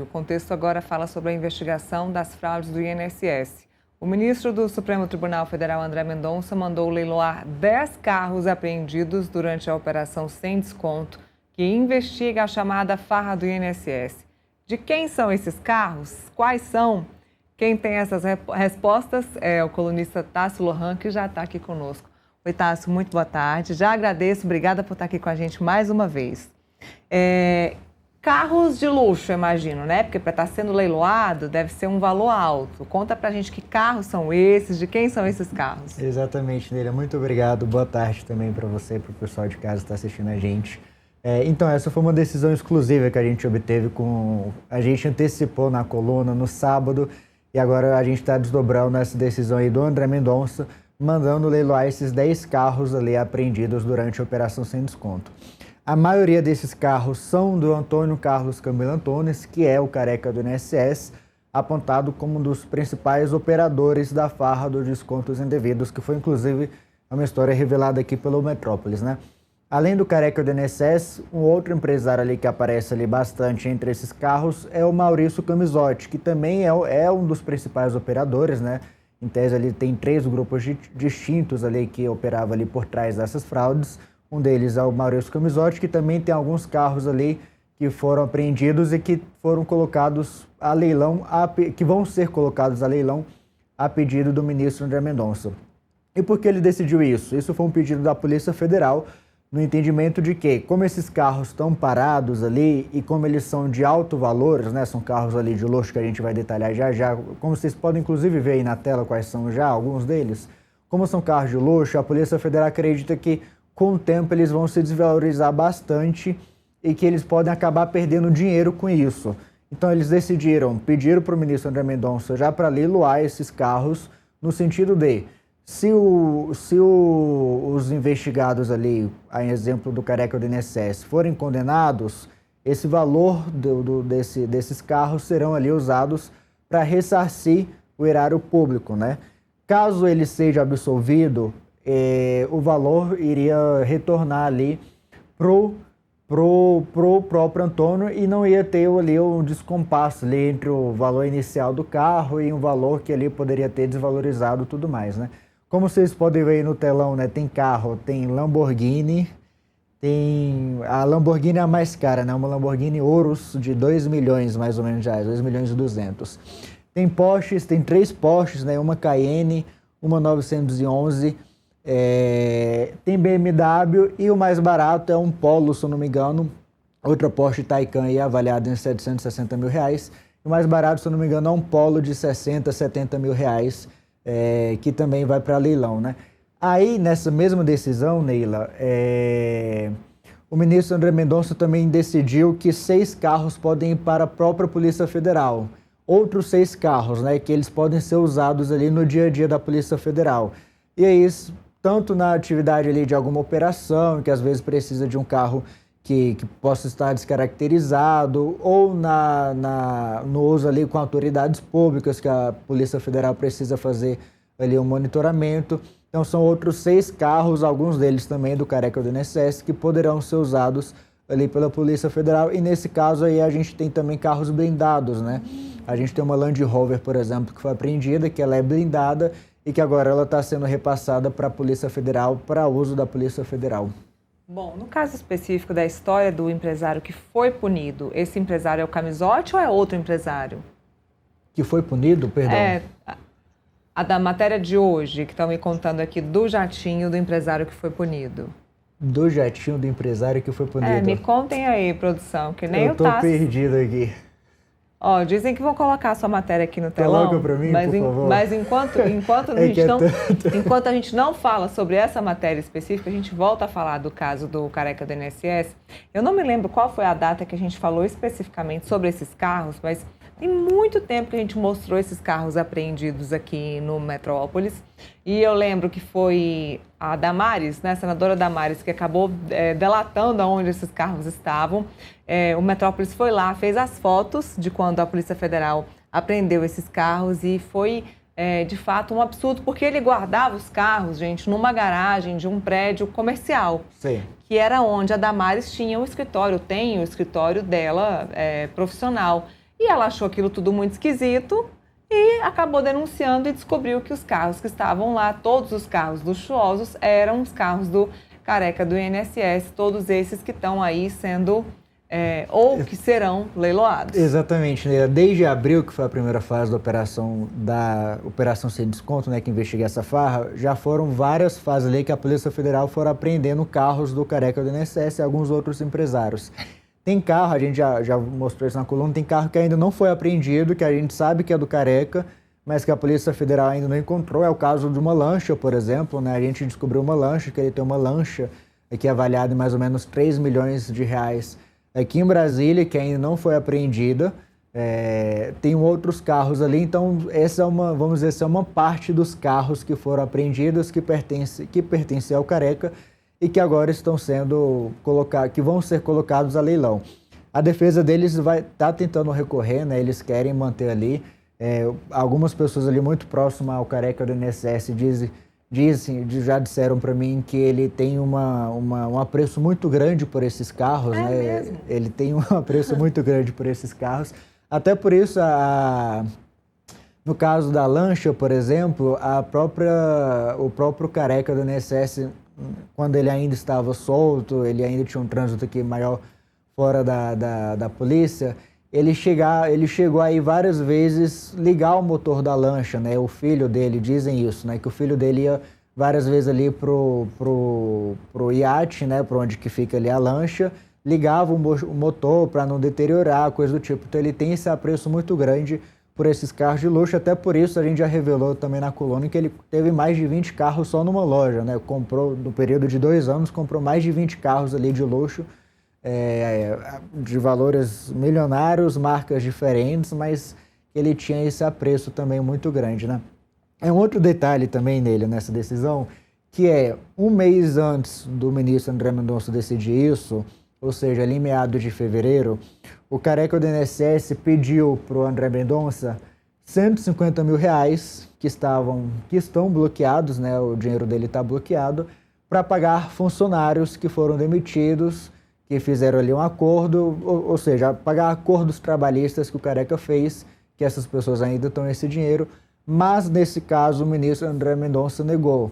O contexto agora fala sobre a investigação das fraudes do INSS. O ministro do Supremo Tribunal Federal, André Mendonça, mandou leiloar 10 carros apreendidos durante a Operação Sem Desconto, que investiga a chamada farra do INSS. De quem são esses carros? Quais são? Quem tem essas respostas é o colunista Tássio Lohan, que já está aqui conosco. Oi, Tássio, muito boa tarde. Já agradeço, obrigada por estar aqui com a gente mais uma vez. Carros de luxo, imagino, né? Porque para estar sendo leiloado deve ser um valor alto. Conta pra gente que carros são esses, de quem são esses carros. Exatamente, Neila. Muito obrigado. Boa tarde também para você e para o pessoal de casa que está assistindo a gente. Então, essa foi uma decisão exclusiva que a gente obteve A gente antecipou na coluna no sábado e agora a gente está desdobrando essa decisão aí do André Mendonça, mandando leiloar esses 10 carros ali apreendidos durante a Operação Sem Desconto. A maioria desses carros são do Antônio Carlos Camilo Antunes, que é o careca do INSS, apontado como um dos principais operadores da farra dos descontos indevidos, que foi inclusive uma história revelada aqui pelo Metrópolis, né? Além do careca do INSS, um outro empresário ali que aparece ali bastante entre esses carros é o Maurício Camisotti, que também é um dos principais operadores, né? Em tese, ele tem 3 grupos distintos ali que operavam ali por trás dessas fraudes. Um deles é o Maurício Camisotti, que também tem alguns carros ali que foram apreendidos e que foram colocados a leilão, que vão ser colocados a leilão a pedido do ministro André Mendonça. E por que ele decidiu isso? Isso foi um pedido da Polícia Federal, no entendimento de que, como esses carros estão parados ali e como eles são de alto valor, né, são carros ali de luxo que a gente vai detalhar já, como vocês podem inclusive ver aí na tela quais são já alguns deles, como são carros de luxo, a Polícia Federal acredita que com o tempo eles vão se desvalorizar bastante e que eles podem acabar perdendo dinheiro com isso. Então eles pediram para o ministro André Mendonça já para leiloar esses carros, no sentido de, se os investigados ali, a exemplo do careca do INSS, forem condenados, esse valor desses carros serão ali usados para ressarcir o erário público, né? Caso ele seja absolvido, o valor iria retornar ali pro próprio Antônio e não ia ter ali um descompasso ali entre o valor inicial do carro e um valor que ali poderia ter desvalorizado e tudo mais, né? Como vocês podem ver aí no telão, né, tem carro, tem Lamborghini, a Lamborghini é a mais cara, né? Uma Lamborghini Urus de 2 milhões mais ou menos já, 2 milhões e 200. Tem Porsches, tem 3 Porsches, né? Uma Cayenne, uma 911, tem BMW e o mais barato é um Polo, se eu não me engano, outra Porsche Taycan aí avaliada em 760 mil reais. O mais barato, se eu não me engano, é um Polo de 60, 70 mil reais, que também vai para leilão, né? Aí, nessa mesma decisão, Neila, o ministro André Mendonça também decidiu que 6 carros podem ir para a própria Polícia Federal. Outros 6 carros, né, que eles podem ser usados ali no dia a dia da Polícia Federal. E é isso, tanto na atividade ali de alguma operação, que às vezes precisa de um carro que possa estar descaracterizado, ou no uso ali com autoridades públicas, que a Polícia Federal precisa fazer ali um monitoramento. Então são outros 6 carros, alguns deles também do careca do INSS, que poderão ser usados ali pela Polícia Federal. E nesse caso aí a gente tem também carros blindados, né? A gente tem uma Land Rover, por exemplo, que foi apreendida, que ela é blindada e que agora ela está sendo repassada para a Polícia Federal, para uso da Polícia Federal. Bom, no caso específico da história do empresário que foi punido, esse empresário é o Camisotti ou é outro empresário? Que foi punido, perdão? A da matéria de hoje, que estão me contando aqui do jatinho do empresário que foi punido. Do jatinho do empresário que foi punido. Me contem aí, produção, que nem eu tô perdido aqui. Ó, dizem que vão colocar a sua matéria aqui no telão. Coloca pra mim, por favor. Mas enquanto a gente não fala sobre essa matéria específica, a gente volta a falar do caso do careca do INSS. Eu não me lembro qual foi a data que a gente falou especificamente sobre esses carros, mas tem muito tempo que a gente mostrou esses carros apreendidos aqui no Metrópolis. E eu lembro que foi a Damares, né, a senadora Damares, que acabou delatando onde esses carros estavam. O Metrópolis foi lá, fez as fotos de quando a Polícia Federal apreendeu esses carros e foi, de fato, um absurdo, porque ele guardava os carros, gente, numa garagem de um prédio comercial. Sim. Que era onde a Damares tinha o escritório, tem o escritório dela profissional. E ela achou aquilo tudo muito esquisito e acabou denunciando e descobriu que os carros que estavam lá, todos os carros luxuosos, eram os carros do Careca do INSS, todos esses que estão aí sendo, ou que serão leiloados. Exatamente, né? Desde abril, que foi a primeira fase da Operação Sem Desconto, né, que investiga essa farra, já foram várias fases ali que a Polícia Federal foram apreendendo carros do Careca do INSS e alguns outros empresários. Tem carro, a gente já mostrou isso na coluna, tem carro que ainda não foi apreendido, que a gente sabe que é do Careca, mas que a Polícia Federal ainda não encontrou. É o caso de uma lancha, por exemplo, né? A gente descobriu uma lancha, que ele tem uma lancha aqui avaliada em mais ou menos 3 milhões de reais aqui em Brasília, que ainda não foi apreendida. Tem outros carros ali, então essa é vamos dizer, essa é uma parte dos carros que foram apreendidos, que pertence ao Careca, e que agora estão sendo que vão ser colocados a leilão. A defesa deles tá tentando recorrer, né? Eles querem manter ali. Algumas pessoas ali muito próximas ao Careca do INSS já disseram para mim que ele tem um apreço muito grande por esses carros, né? Mesmo? Ele tem um apreço muito grande por esses carros. Até por isso, no caso da lancha, por exemplo, o próprio Careca do INSS, quando ele ainda estava solto, ele ainda tinha um trânsito aqui maior fora da polícia, ele chegou aí várias vezes ligar o motor da lancha, né? O filho dele, dizem isso, né? Que o filho dele ia várias vezes ali pro iate, né? Para onde que fica ali a lancha, ligava o motor para não deteriorar, coisa do tipo. Então ele tem esse apreço muito grande por esses carros de luxo, até por isso a gente já revelou também na coluna que ele teve mais de 20 carros só numa loja, né? Comprou, no período de 2 anos, comprou mais de 20 carros ali de luxo, de valores milionários, marcas diferentes, mas ele tinha esse apreço também muito grande, né? Um outro detalhe também nele, nessa decisão, que um mês antes do ministro André Mendonça decidir isso, ou seja, ali em meados de fevereiro, o Careca do INSS pediu para o André Mendonça 150 mil reais que estão bloqueados, né? O dinheiro dele está bloqueado, para pagar funcionários que foram demitidos, que fizeram ali um acordo, ou seja, pagar acordos trabalhistas que o Careca fez, que essas pessoas ainda estão esse dinheiro, mas nesse caso o ministro André Mendonça negou.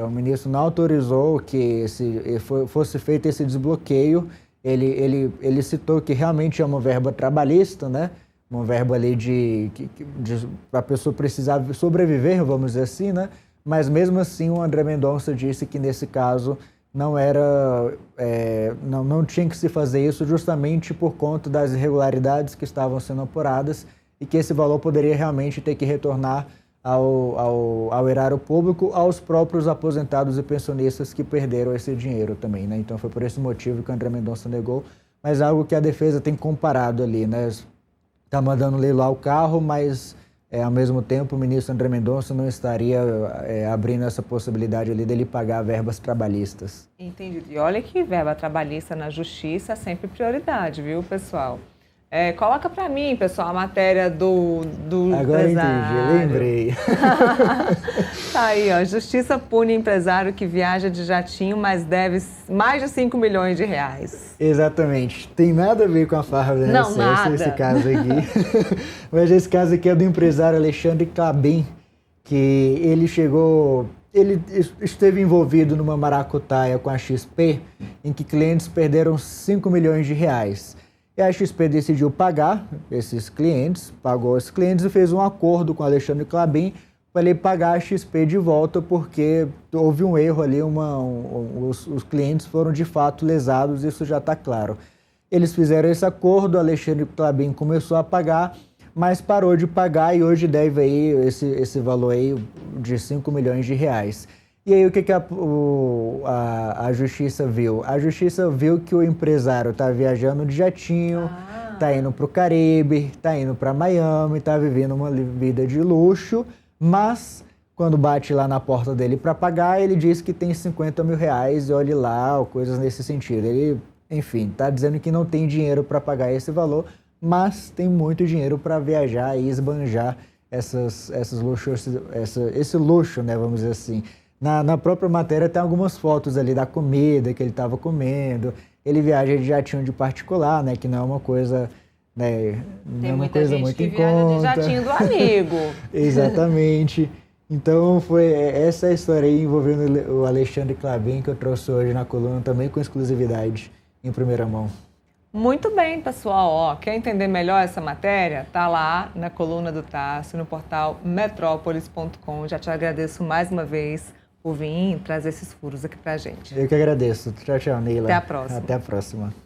O ministro não autorizou que fosse feito esse desbloqueio. Ele citou que realmente é uma verba trabalhista, né? Uma verba ali para a pessoa precisar sobreviver, vamos dizer assim, né? Mas mesmo assim o André Mendonça disse que nesse caso não tinha que se fazer isso justamente por conta das irregularidades que estavam sendo apuradas e que esse valor poderia realmente ter que retornar ao erário público, aos próprios aposentados e pensionistas que perderam esse dinheiro também, né? Então foi por esse motivo que o André Mendonça negou, mas algo que a defesa tem comparado ali, né? Está mandando leiloar o carro, mas ao mesmo tempo o ministro André Mendonça não estaria abrindo essa possibilidade ali dele pagar verbas trabalhistas. Entendido. E olha que verba trabalhista na justiça é sempre prioridade, viu, pessoal? Coloca para mim, pessoal, a matéria do Agora empresário. Entendi, lembrei. Tá aí, ó. Justiça pune empresário que viaja de jatinho, mas deve mais de 5 milhões de reais. Exatamente. Tem nada a ver com a farra do Não, nada. esse caso aqui. Mas esse caso aqui é do empresário Alexandre Klabin, que ele esteve envolvido numa maracutaia com a XP, em que clientes perderam 5 milhões de reais. E a XP decidiu pagar pagou esses clientes e fez um acordo com o Alexandre Klabin para ele pagar a XP de volta, porque houve um erro ali, os clientes foram de fato lesados, isso já está claro. Eles fizeram esse acordo, o Alexandre Klabin começou a pagar, mas parou de pagar e hoje deve aí esse valor aí de 5 milhões de reais. E aí o que a Justiça viu? A Justiça viu que o empresário está viajando de jatinho, está indo para o Caribe, está indo para Miami, está vivendo uma vida de luxo, mas quando bate lá na porta dele para pagar, ele diz que tem 50 mil reais e olhe lá, ou coisas nesse sentido. Ele, enfim, está dizendo que não tem dinheiro para pagar esse valor, mas tem muito dinheiro para viajar e esbanjar esse luxo, né, vamos dizer assim. Na própria matéria tem algumas fotos ali da comida que ele estava comendo. Ele viaja de jatinho de particular, né? Que não é uma coisa né? Tem é uma muita coisa gente muito que em viaja de conta. jatinho do amigo. Exatamente. Então foi essa história aí envolvendo o Alexandre Klabin que eu trouxe hoje na coluna, também com exclusividade em primeira mão. Muito bem, pessoal. Ó, quer entender melhor essa matéria? Tá lá na coluna do Tássio, no portal metrópolis.com. Já te agradeço mais uma vez por vir trazer esses furos aqui pra gente. Eu que agradeço. Tchau, tchau, Neila. Até a próxima. Até a próxima.